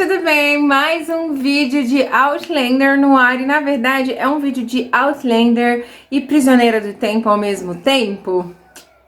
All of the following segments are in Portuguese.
tudo bem? Mais um vídeo de Outlander no ar e na verdade é um vídeo de Outlander e Prisioneira do Tempo ao mesmo tempo.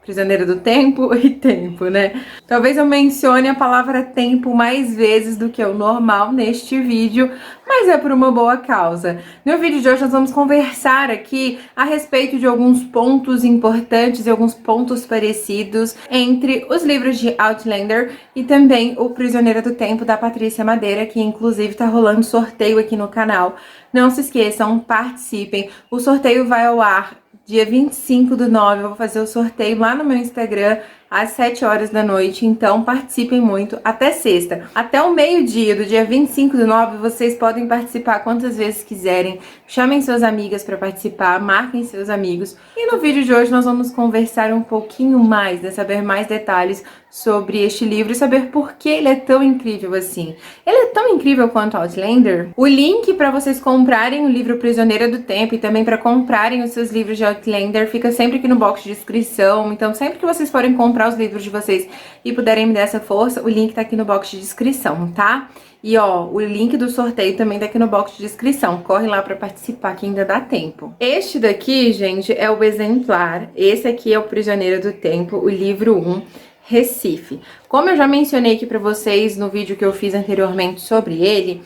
Prisioneira do Tempo e Tempo, né? Talvez eu mencione a palavra tempo mais vezes do que o normal neste vídeo, mas é por uma boa causa. No vídeo de hoje nós vamos conversar aqui a respeito de alguns pontos importantes e alguns pontos parecidos entre os livros de Outlander e também o Prisioneira do Tempo da Patrícia Madeira, que inclusive tá rolando sorteio aqui no canal. Não se esqueçam, participem. O sorteio vai ao ar dia 25/9, eu vou fazer o sorteio lá no meu Instagram às 7 horas da noite, então participem muito até sexta. Até o meio-dia do dia 25/9, vocês podem participar quantas vezes quiserem, chamem suas amigas para participar, marquem seus amigos. E no vídeo de hoje nós vamos conversar um pouquinho mais, né, saber mais detalhes sobre este livro e saber por que ele é tão incrível assim. Ele é tão incrível quanto Outlander. O link para vocês comprarem o livro Prisioneira do Tempo e também para comprarem os seus livros de Outlander fica sempre aqui no box de descrição. Então sempre que vocês forem comprar os livros de vocês e puderem me dar essa força, o link tá aqui no box de descrição, tá? E ó, o link do sorteio também tá aqui no box de descrição. Corre lá para participar que ainda dá tempo. Este daqui, gente, é o exemplar. Esse aqui é o Prisioneira do Tempo, o livro 1. Recife. Como eu já mencionei aqui pra vocês no vídeo que eu fiz anteriormente sobre ele,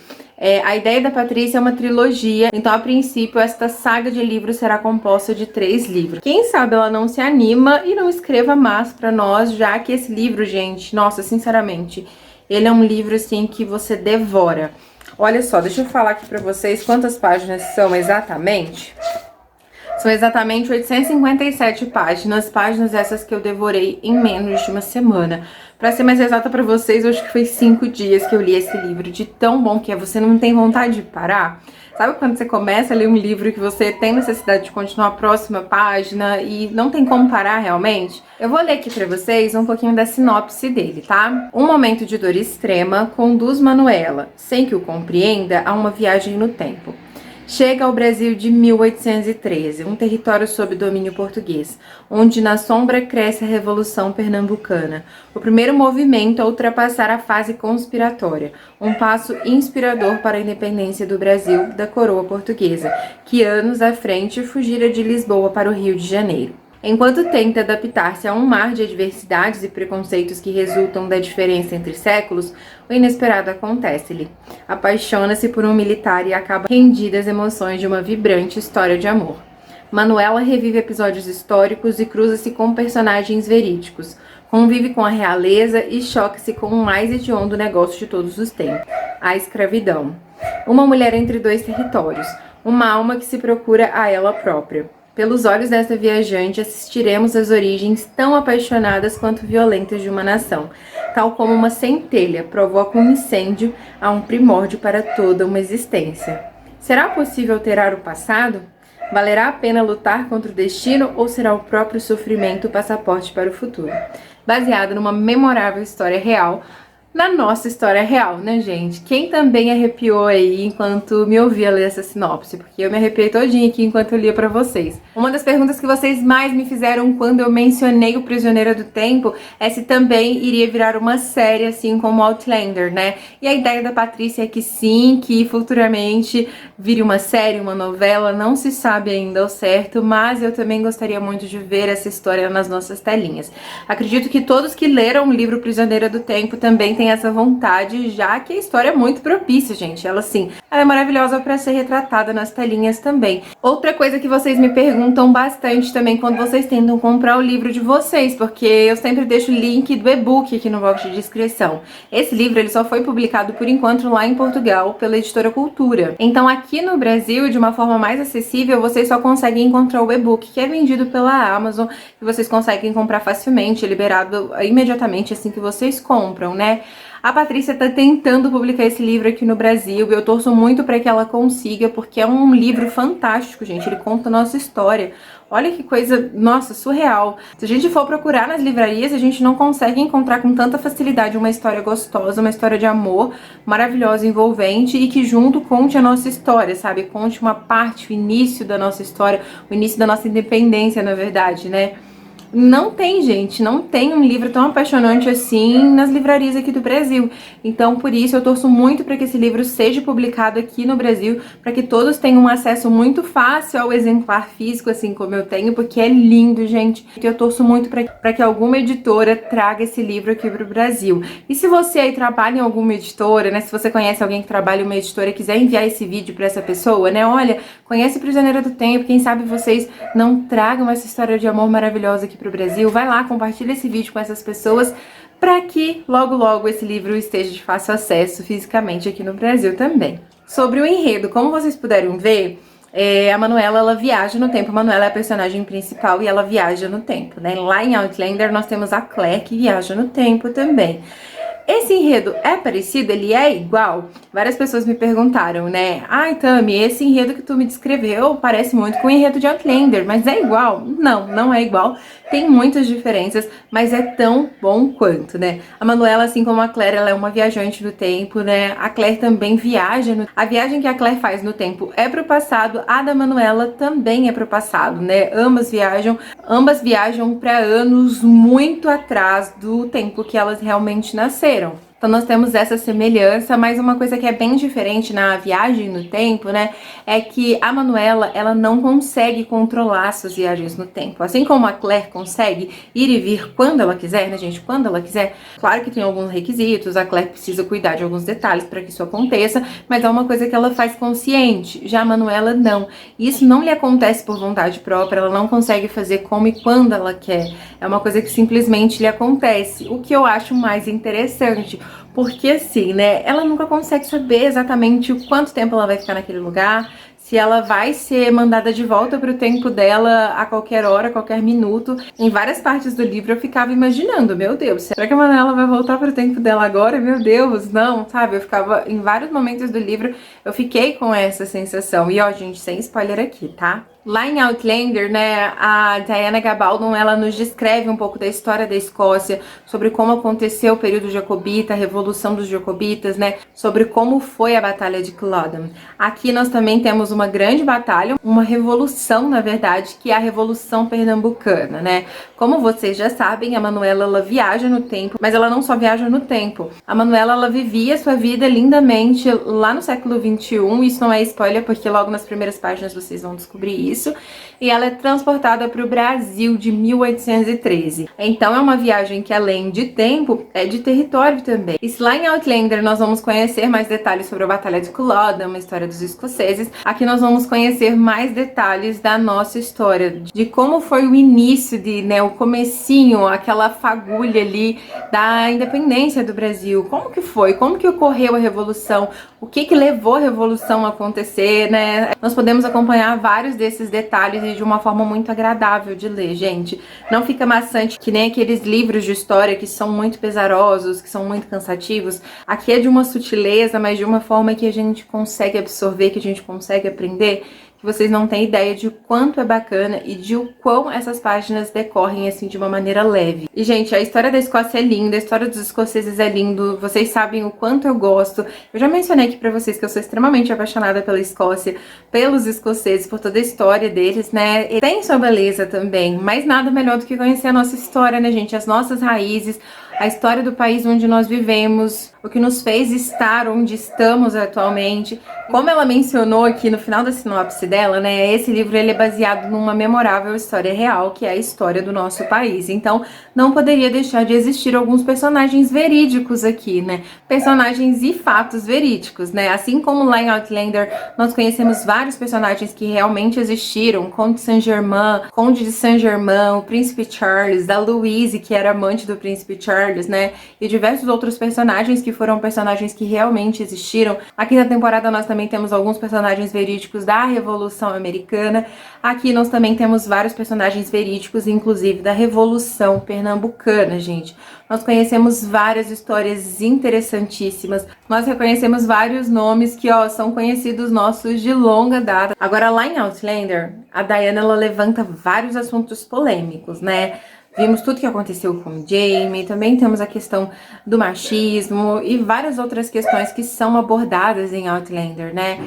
a ideia da Patrícia é uma trilogia, então a princípio esta saga de livros será composta de 3 livros. Quem sabe ela não se anima e não escreva mais pra nós, já que esse livro, gente, nossa, sinceramente, ele é um livro assim que você devora. Olha só, deixa eu falar aqui pra vocês quantas páginas são exatamente. São exatamente 857 páginas essas que eu devorei em menos de uma semana. Pra ser mais exata pra vocês, eu acho que foi 5 dias que eu li esse livro, de tão bom que é, você não tem vontade de parar. Sabe quando você começa a ler um livro que você tem necessidade de continuar a próxima página e não tem como parar realmente? Eu vou ler aqui pra vocês um pouquinho da sinopse dele, tá? Um momento de dor extrema conduz Manuela, sem que o compreenda, a uma viagem no tempo. Chega ao Brasil de 1813, um território sob domínio português, onde na sombra cresce a Revolução Pernambucana. O primeiro movimento a ultrapassar a fase conspiratória, um passo inspirador para a independência do Brasil da coroa portuguesa, que anos à frente fugira de Lisboa para o Rio de Janeiro. Enquanto tenta adaptar-se a um mar de adversidades e preconceitos que resultam da diferença entre séculos, o inesperado acontece-lhe. Apaixona-se por um militar e acaba rendida às emoções de uma vibrante história de amor. Manuela revive episódios históricos e cruza-se com personagens verídicos. Convive com a realeza e choca-se com o mais hediondo negócio de todos os tempos, a escravidão. Uma mulher entre 2 territórios, uma alma que se procura a ela própria. Pelos olhos desta viajante, assistiremos às origens tão apaixonadas quanto violentas de uma nação. Tal como uma centelha provoca um incêndio a um primórdio para toda uma existência. Será possível alterar o passado? Valerá a pena lutar contra o destino ou será o próprio sofrimento o passaporte para o futuro? Baseado numa memorável história real, na nossa história real, né, gente? Quem também arrepiou aí enquanto me ouvia ler essa sinopse? Porque eu me arrepiei todinha aqui enquanto eu lia pra vocês. Uma das perguntas que vocês mais me fizeram quando eu mencionei o Prisioneira do Tempo é se também iria virar uma série, assim como Outlander, né? E a ideia da Patrícia é que sim, que futuramente vire uma série, uma novela, não se sabe ainda ao certo, mas eu também gostaria muito de ver essa história nas nossas telinhas. Acredito que todos que leram o livro Prisioneira do Tempo também tem essa vontade, já que a história é muito propícia, gente. Ela, assim, ela é maravilhosa para ser retratada nas telinhas também. Outra coisa que vocês me perguntam bastante também quando vocês tentam comprar o livro de vocês, porque eu sempre deixo o link do e-book aqui no box de descrição. Esse livro, ele só foi publicado por enquanto lá em Portugal pela editora Cultura. Então aqui no Brasil, de uma forma mais acessível, vocês só conseguem encontrar o e-book, que é vendido pela Amazon, e vocês conseguem comprar facilmente, liberado imediatamente assim que vocês compram, né? A Patrícia tá tentando publicar esse livro aqui no Brasil e eu torço muito para que ela consiga, porque é um livro fantástico, gente. Ele conta a nossa história. Olha que coisa, nossa, surreal. Se a gente for procurar nas livrarias, a gente não consegue encontrar com tanta facilidade uma história gostosa, uma história de amor maravilhosa, envolvente e que junto conte a nossa história, sabe? Conte uma parte, o início da nossa história, o início da nossa independência, na verdade, né? Não tem, gente, não tem um livro tão apaixonante assim nas livrarias aqui do Brasil. Então, por isso, eu torço muito para que esse livro seja publicado aqui no Brasil, para que todos tenham um acesso muito fácil ao exemplar físico, assim como eu tenho, porque é lindo, gente. Eu torço muito para que alguma editora traga esse livro aqui para o Brasil. E se você aí trabalha em alguma editora, né, se você conhece alguém que trabalha em uma editora e quiser enviar esse vídeo para essa pessoa, né, olha, conhece Prisioneira do Tempo, quem sabe vocês não tragam essa história de amor maravilhosa aqui pro Brasil, vai lá, compartilha esse vídeo com essas pessoas para que logo logo esse livro esteja de fácil acesso fisicamente aqui no Brasil também. Sobre o enredo, como vocês puderam ver, a Manuela, ela viaja no tempo. A Manuela é a personagem principal e ela viaja no tempo, né? Lá em Outlander nós temos a Claire que viaja no tempo também. Esse enredo é parecido? Ele é igual? Várias pessoas me perguntaram, né? Ai, Tami, esse enredo que tu me descreveu parece muito com o enredo de Outlander, mas é igual? Não, não é igual. Tem muitas diferenças, mas é tão bom quanto, né? A Manuela, assim como a Claire, ela é uma viajante do tempo, né? A Claire também viaja. A viagem que a Claire faz no tempo é pro passado, a da Manuela também é pro passado, né? Ambas viajam para anos muito atrás do tempo que elas realmente nasceram. Então nós temos essa semelhança, mas uma coisa que é bem diferente na viagem no tempo, né, é que a Manuela, ela não consegue controlar suas viagens no tempo. Assim como a Claire consegue ir e vir quando ela quiser, né, gente, quando ela quiser. Claro que tem alguns requisitos, a Claire precisa cuidar de alguns detalhes para que isso aconteça, mas é uma coisa que ela faz consciente. Já a Manuela não. Isso não lhe acontece por vontade própria, ela não consegue fazer como e quando ela quer. É uma coisa que simplesmente lhe acontece, o que eu acho mais interessante. Porque assim, né, ela nunca consegue saber exatamente o quanto tempo ela vai ficar naquele lugar, se ela vai ser mandada de volta para o tempo dela a qualquer hora, a qualquer minuto. Em várias partes do livro eu ficava imaginando, meu Deus, será que a Manuela vai voltar para o tempo dela agora? Meu Deus, não, sabe? Eu ficava, em vários momentos do livro, eu fiquei com essa sensação. E ó, gente, sem spoiler aqui, tá? Lá em Outlander, né, a Diana Gabaldon, ela nos descreve um pouco da história da Escócia, sobre como aconteceu o período jacobita, a Revolução dos Jacobitas, né, sobre como foi a Batalha de Culloden. Aqui nós também temos uma grande batalha, uma revolução, na verdade, que é a Revolução Pernambucana, né. Como vocês já sabem, a Manuela, ela viaja no tempo, mas ela não só viaja no tempo. A Manuela, ela vivia sua vida lindamente lá no século XXI, isso não é spoiler, porque logo nas primeiras páginas vocês vão descobrir isso, e ela é transportada para o Brasil de 1813. Então é uma viagem que, além de tempo, é de território também. E se lá em Outlander nós vamos conhecer mais detalhes sobre a Batalha de Culloden, uma história dos escoceses, aqui nós vamos conhecer mais detalhes da nossa história, de como foi o início, né, o comecinho, aquela fagulha ali da independência do Brasil. Como que foi? Como que ocorreu a Revolução? O que levou a Revolução a acontecer, né? Nós podemos acompanhar vários desses detalhes e de uma forma muito agradável de ler, gente. Não fica maçante que nem aqueles livros de história que são muito pesarosos, que são muito cansativos. Aqui é de uma sutileza, mas de uma forma que a gente consegue absorver, que a gente consegue aprender, que vocês não têm ideia de quanto é bacana e de o quão essas páginas decorrem assim de uma maneira leve. E, gente, a história da Escócia é linda, a história dos escoceses é lindo, vocês sabem o quanto eu gosto. Eu já mencionei aqui pra vocês que eu sou extremamente apaixonada pela Escócia, pelos escoceses, por toda a história deles, né? E tem sua beleza também, mas nada melhor do que conhecer a nossa história, né, gente? As nossas raízes, a história do país onde nós vivemos, o que nos fez estar onde estamos atualmente. Como ela mencionou aqui no final da sinopse dela, né, esse livro ele é baseado numa memorável história real, que é a história do nosso país. Então, não poderia deixar de existir alguns personagens verídicos aqui, né? Personagens e fatos verídicos, né? Assim como lá em Outlander, nós conhecemos vários personagens que realmente existiram, Conde de Saint-Germain, o Príncipe Charles, a Louise, que era amante do Príncipe Charles, né? E diversos outros personagens que foram personagens que realmente existiram. Aqui na temporada nós também temos alguns personagens verídicos da Revolução Americana. Aqui nós também temos vários personagens verídicos, inclusive da Revolução Pernambucana, gente. Nós conhecemos várias histórias interessantíssimas. Nós reconhecemos vários nomes que, ó, são conhecidos nossos de longa data. Agora, lá em Outlander, a Diana, ela levanta vários assuntos polêmicos, né? Vimos tudo que aconteceu com o Jaime, também temos a questão do machismo e várias outras questões que são abordadas em Outlander, né?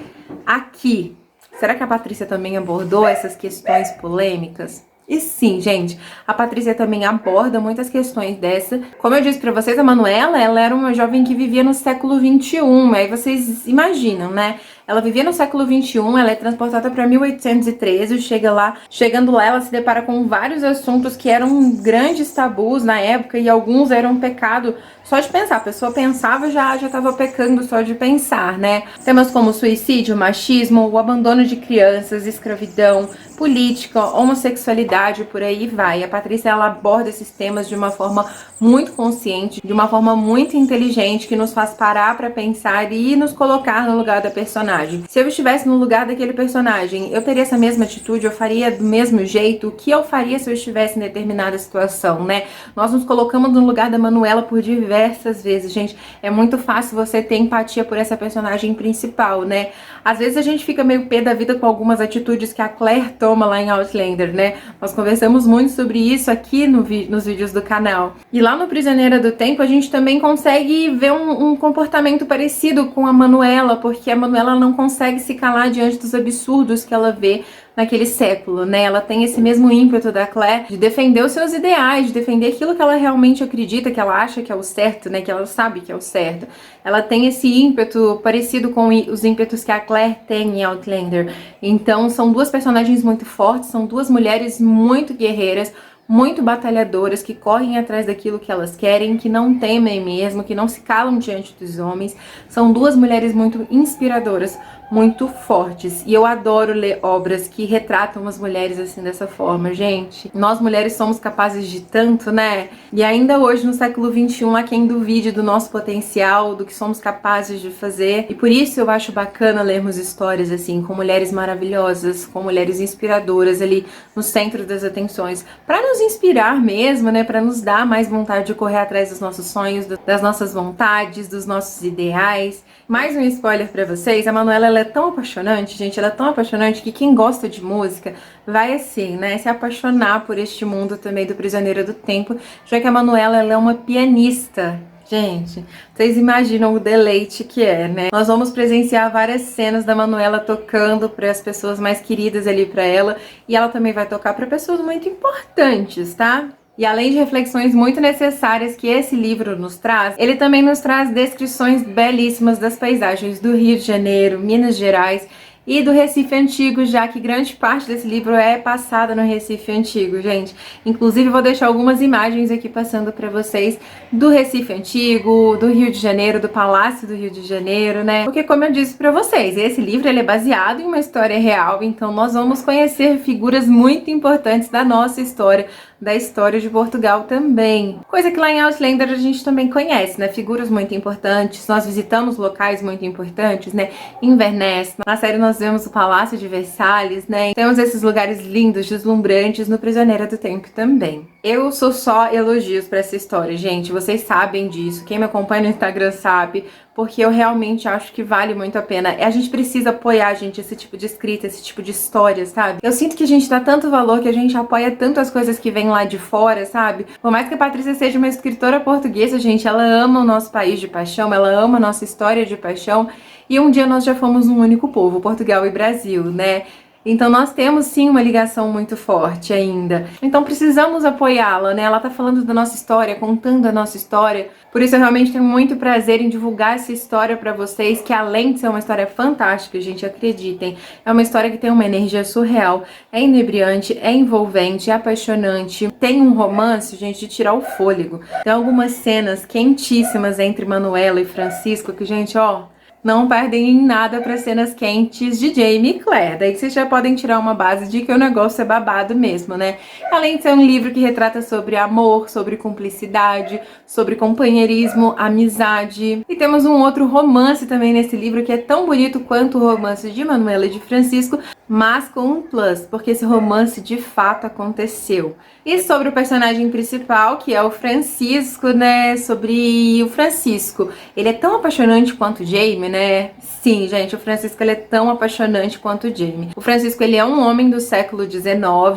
Aqui, será que a Patrícia também abordou essas questões polêmicas? E sim, gente, a Patrícia também aborda muitas questões dessa. Como eu disse pra vocês, a Manuela, ela era uma jovem que vivia no século XXI. Aí vocês imaginam, né? Ela vivia no século XXI, ela é transportada para 1813, chegando lá ela se depara com vários assuntos que eram grandes tabus na época e alguns eram pecado só de pensar. A pessoa pensava já estava pecando só de pensar, né? Temas como suicídio, machismo, o abandono de crianças, escravidão, política, homossexualidade, por aí vai. A Patrícia, ela aborda esses temas de uma forma muito consciente, de uma forma muito inteligente, que nos faz parar para pensar e nos colocar no lugar da personagem. Se eu estivesse no lugar daquele personagem, eu teria essa mesma atitude, eu faria do mesmo jeito? O que eu faria se eu estivesse em determinada situação, né? Nós nos colocamos no lugar da Manuela por diversas vezes, gente. É muito fácil você ter empatia por essa personagem principal, né? Às vezes a gente fica meio pé da vida com algumas atitudes que a Claire toma lá em Outlander, né? Nós conversamos muito sobre isso aqui nos vídeos do canal. E lá no Prisioneira do Tempo a gente também consegue ver um comportamento parecido com a Manuela, porque a Manuela não consegue se calar diante dos absurdos que ela vê naquele século, né? Ela tem esse mesmo ímpeto da Claire de defender os seus ideais, de defender aquilo que ela realmente acredita, que ela acha que é o certo, né? Que ela sabe que é o certo. Ela tem esse ímpeto parecido com os ímpetos que a Claire tem em Outlander. Então, são duas personagens muito fortes, são duas mulheres muito guerreiras, muito batalhadoras, que correm atrás daquilo que elas querem, que não temem mesmo, que não se calam diante dos homens. São duas mulheres muito inspiradoras, muito fortes. E eu adoro ler obras que retratam as mulheres assim dessa forma, gente. Nós mulheres somos capazes de tanto, né? E ainda hoje, no século XXI, há quem duvide do nosso potencial, do que somos capazes de fazer. E por isso eu acho bacana lermos histórias assim, com mulheres maravilhosas, com mulheres inspiradoras ali no centro das atenções, para nos inspirar mesmo, né? Para nos dar mais vontade de correr atrás dos nossos sonhos, das nossas vontades, dos nossos ideais. Mais um spoiler pra vocês, a Manuela, ela é tão apaixonante, gente, ela é tão apaixonante que quem gosta de música vai assim, né, se apaixonar por este mundo também do Prisioneiro do Tempo, já que a Manuela, ela é uma pianista. Gente, vocês imaginam o deleite que é, né? Nós vamos presenciar várias cenas da Manuela tocando para as pessoas mais queridas ali para ela, e ela também vai tocar para pessoas muito importantes, tá? E além de reflexões muito necessárias que esse livro nos traz, ele também nos traz descrições belíssimas das paisagens do Rio de Janeiro, Minas Gerais e do Recife Antigo, já que grande parte desse livro é passada no Recife Antigo, gente. Inclusive, vou deixar algumas imagens aqui passando para vocês do Recife Antigo, do Rio de Janeiro, do Palácio do Rio de Janeiro, né? Porque, como eu disse para vocês, esse livro ele é baseado em uma história real, então nós vamos conhecer figuras muito importantes da nossa história, da história de Portugal também. Coisa que lá em Outlander a gente também conhece, né? Figuras muito importantes, nós visitamos locais muito importantes, né? Inverness, na série nós vemos o Palácio de Versalhes, né? Temos esses lugares lindos, deslumbrantes no Prisioneira do Tempo também. Eu sou só elogios pra essa história, gente, vocês sabem disso, quem me acompanha no Instagram sabe, porque eu realmente acho que vale muito a pena. A gente precisa apoiar, gente, esse tipo de escrita, esse tipo de história, sabe? Eu sinto que a gente dá tanto valor, que a gente apoia tanto as coisas que vêm lá de fora, sabe? Por mais que a Patrícia seja uma escritora portuguesa, gente, ela ama o nosso país de paixão, ela ama a nossa história de paixão, e um dia nós já fomos um único povo, Portugal e Brasil, né? Então nós temos sim uma ligação muito forte ainda. Então precisamos apoiá-la, né? Ela tá falando da nossa história, contando a nossa história. Por isso eu realmente tenho muito prazer em divulgar essa história pra vocês, que além de ser uma história fantástica, gente, acreditem, é uma história que tem uma energia surreal, é inebriante, é envolvente, é apaixonante, tem um romance, gente, de tirar o fôlego. Tem algumas cenas quentíssimas entre Manuela e Francisco que, gente, ó, não perdem em nada para cenas quentes de Jamie e Claire. Daí vocês já podem tirar uma base de que o negócio é babado mesmo, né? Além de ser um livro que retrata sobre amor, sobre cumplicidade, sobre companheirismo, amizade. E temos um outro romance também nesse livro que é tão bonito quanto o romance de Manuela e de Francisco, mas com um plus, porque esse romance de fato aconteceu. E sobre o personagem principal, que é o Francisco, né? Sobre o Francisco. Ele é tão apaixonante quanto o Jamie, né? Sim, gente, o Francisco ele é tão apaixonante quanto o Jamie. O Francisco ele é um homem do século XIX.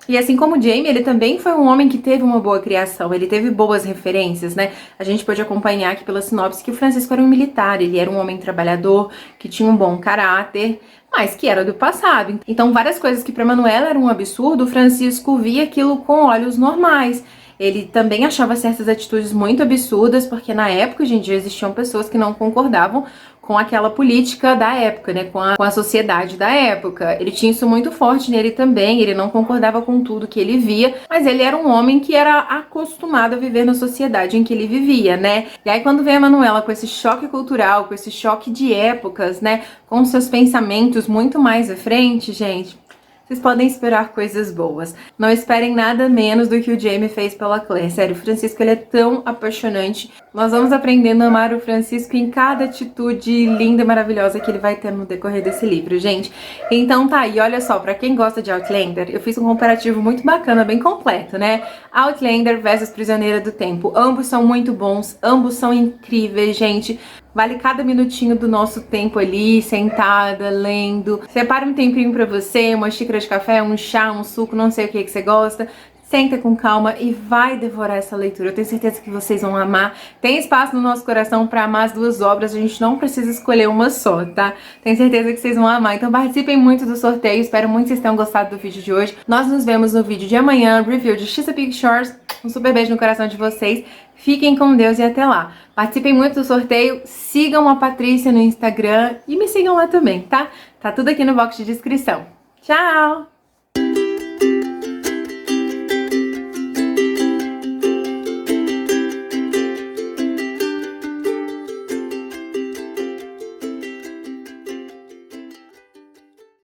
E assim como o Jamie, ele também foi um homem que teve uma boa criação. Ele teve boas referências, né? A gente pode acompanhar aqui pela sinopse que o Francisco era um militar. Ele era um homem trabalhador, que tinha um bom caráter. mas que era do passado. Então, várias coisas que para Manuela eram um absurdo, o Francisco via aquilo com olhos normais. Ele também achava certas atitudes muito absurdas, porque na época, gente, já existiam pessoas que não concordavam com aquela política da época, né, com a sociedade da época. Ele tinha isso muito forte nele também, ele não concordava com tudo que ele via, mas ele era um homem que era acostumado a viver na sociedade em que ele vivia, né? E aí quando vem a Manuela com esse choque cultural, com esse choque de épocas, né, com seus pensamentos muito mais à frente, gente, vocês podem esperar coisas boas. Não esperem nada menos do que o Jamie fez pela Claire. Sério, o Francisco, ele é tão apaixonante. Nós vamos aprendendo a amar o Francisco em cada atitude linda e maravilhosa que ele vai ter no decorrer desse livro, gente. Então tá aí, olha só, pra quem gosta de Outlander, eu fiz um comparativo muito bacana, bem completo, né? Outlander versus Prisioneira do Tempo. Ambos são muito bons, ambos são incríveis, gente. Vale cada minutinho do nosso tempo ali, sentada, lendo. Separa um tempinho pra você, uma xícara de café, um chá, um suco, não sei o que você gosta. Senta com calma e vai devorar essa leitura. Eu tenho certeza que vocês vão amar. Tem espaço no nosso coração para amar as duas obras. A gente não precisa escolher uma só, tá? Tenho certeza que vocês vão amar. Então participem muito do sorteio. Espero muito que vocês tenham gostado do vídeo de hoje. Nós nos vemos no vídeo de amanhã. Review de Chesapeake Shores. Um super beijo no coração de vocês. Fiquem com Deus e até lá. Participem muito do sorteio. Sigam a Patrícia no Instagram. E me sigam lá também, tá? Tá tudo aqui no box de descrição. Tchau!